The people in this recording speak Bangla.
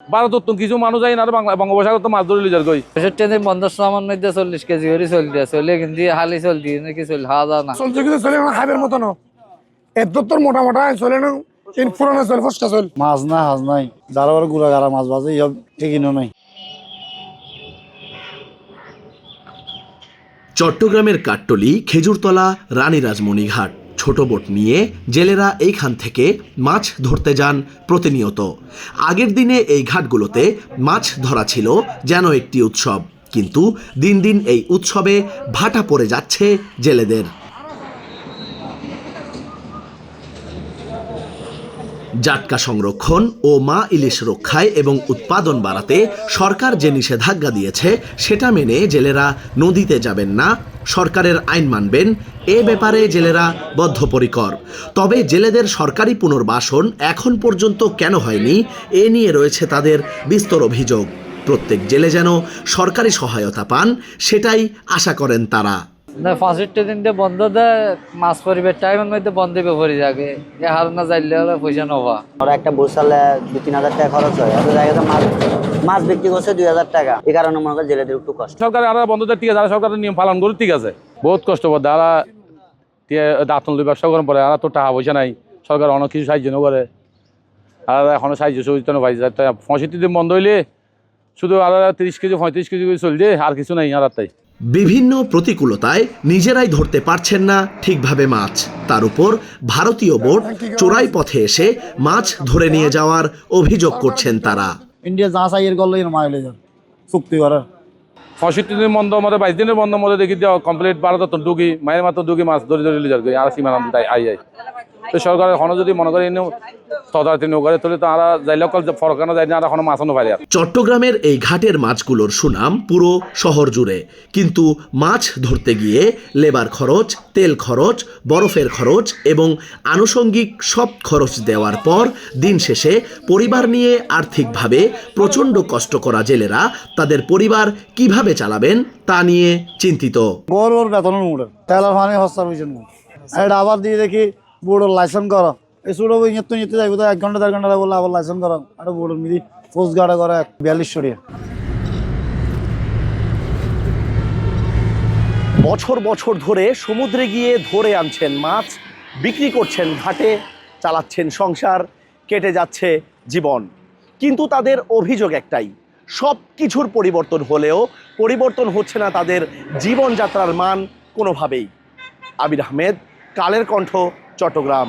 ভারত কিছু মানুষ যায় না বাংলা বঙ্গোপসাগর তো মাছ ধরে লিজার কই ট্রেনে 50 আমার মধ্যে 40 কেজি করে চলে কিন্তু হালি চলতি নাকি চল হাওয়া দাও না চলছে কিন্তু চলে না খাইবার মতো না এত তোর মোটা মোটা চলে না ইন পুরানো চল ফসকা চল মাছ না হাজ নাই যারা বড় গুড়া গাড়া মাছ বাজে সব ঠিকই নাই। চট্টগ্রামের কাট্টলী, খেজুরতলা, রানী রাজমণিঘাট ছোট বোট নিয়ে জেলেরা এইখান থেকে মাছ ধরতে যান প্রতিনিয়ত। আগের দিনে এই ঘাটগুলোতে মাছ ধরা ছিল যেন একটি উৎসব, কিন্তু দিন দিন এই উৎসবে ভাটা পড়ে যাচ্ছে জেলেদের। জাটকা সংরক্ষণ ও মা ইলিশ রক্ষায় এবং উৎপাদন বাড়াতে সরকার যে নিষেধাজ্ঞা দিয়েছে সেটা মেনে জেলেরা নদীতে যাবেন না, সরকারের আইন মানবেন, এ ব্যাপারে জেলেরা বদ্ধপরিকর। তবে জেলেদের সরকারি পুনর্বাসন এখন পর্যন্ত কেন হয়নি, এ নিয়ে রয়েছে তাদের বিস্তর অভিযোগ। প্রত্যেক জেলে যেন সরকারি সহায়তা পান, সেটাই আশা করেন তারা। না 65 দিন দিয়ে বন্ধ দেয়, মাছ পরিবার টাইমের মধ্যে বন্ধ পড়ে যাবে, এ হার না যাইলে হলে পয়সা নবা। ওরা একটা বসালে 2-3 হাজার টাকা খরচ হয়, এত জায়গাতে মাছ বিক্রি করছে 2,000 টাকা। এই কারণে মনে করেন জেলেদের একটু কষ্ট। সরকার আর বন্ধ দেয় ঠিক আছে, আর সরকারের নিয়ম পালন করে ঠিক আছে, বহুত কষ্ট পড়ে আর দাঁতন ব্যবসা করেন পরে আর তো টাকা পয়সা নাই, সরকার অনেক কিছু সাহায্য করে আর এখনো সাহায্য সহযোগিতা পাই যায়। 65 দিন বন্ধ হইলে শুধু আর 30 কেজি 35 কেজি করে চলছে, আর কিছু নাই আর তাই। বিভিন্ন প্রতিকূলতায় নিজেরাই ধরতে পারছেন না ঠিকভাবে মাছ, তার উপর ভারতীয় বোট চোরাই পথে এসে মাছ ধরে নিয়ে যাওয়ার অভিযোগ করছেন তারা। ইন্ডিয়া যা চাই এর গল্ল মাইলে যান চুক্তি করে 65 দিন বন্ধ মধ্যে 22 দিনের বন্ধ মধ্যে দেখি দেওয়া কমপ্লিট ভারত ডুগি মায়ের মাত্র ডুগি মাছ ধরে ধরে লিজার আর সীমানা আই যায়। তো সরকারের এখনো যদি মনে করে তদারতি নৌকারে তোলে তো আর যাইলে ফরকানো যায় না, আর এখনো মাছও পারে। চট্টগ্রামের এই ঘাটের মাছগুলোর সুনাম পুরো শহর জুড়ে, কিন্তু মাছ ধরতে গিয়ে লেবার খরচ, তেল খরচ, বরফের খরচ এবং আনুষঙ্গিক সব খরচ দেওয়ার পর দিন শেষে পরিবার নিয়ে আর্থিকভাবে প্রচণ্ড কষ্ট করা জেলেরা তাদের পরিবার কিভাবে চালাবেন তা নিয়ে চিন্তিত। গরুর বেতনের মুড়ে তেলার পানি হস্তার হয়েছেন এটা আবার দিয়ে দেখি বোর্ডের লাইসেন্স করো, এই ছোটো বই নিতে যাইব তো 1 ঘন্টা 1.5 ঘন্টা বললে আবার লাইসেন্স করো, আর বোর্ডের মিদি পোস্ট গার্ডে করে 4200 টাকা। বছর বছর ধরে সমুদ্রে গিয়ে ধরে আনছেন মাছ, বিক্রি করছেন ঘাটে, চালাচ্ছেন সংসার, কেটে যাচ্ছে জীবন। কিন্তু তাদের অভিযোগ একটাই, সব কিছুর পরিবর্তন হলেও পরিবর্তন হচ্ছে না তাদের জীবনযাত্রার মান কোনোভাবেই। আবির আহমেদ, কালের কণ্ঠ, চট্টগ্রাম।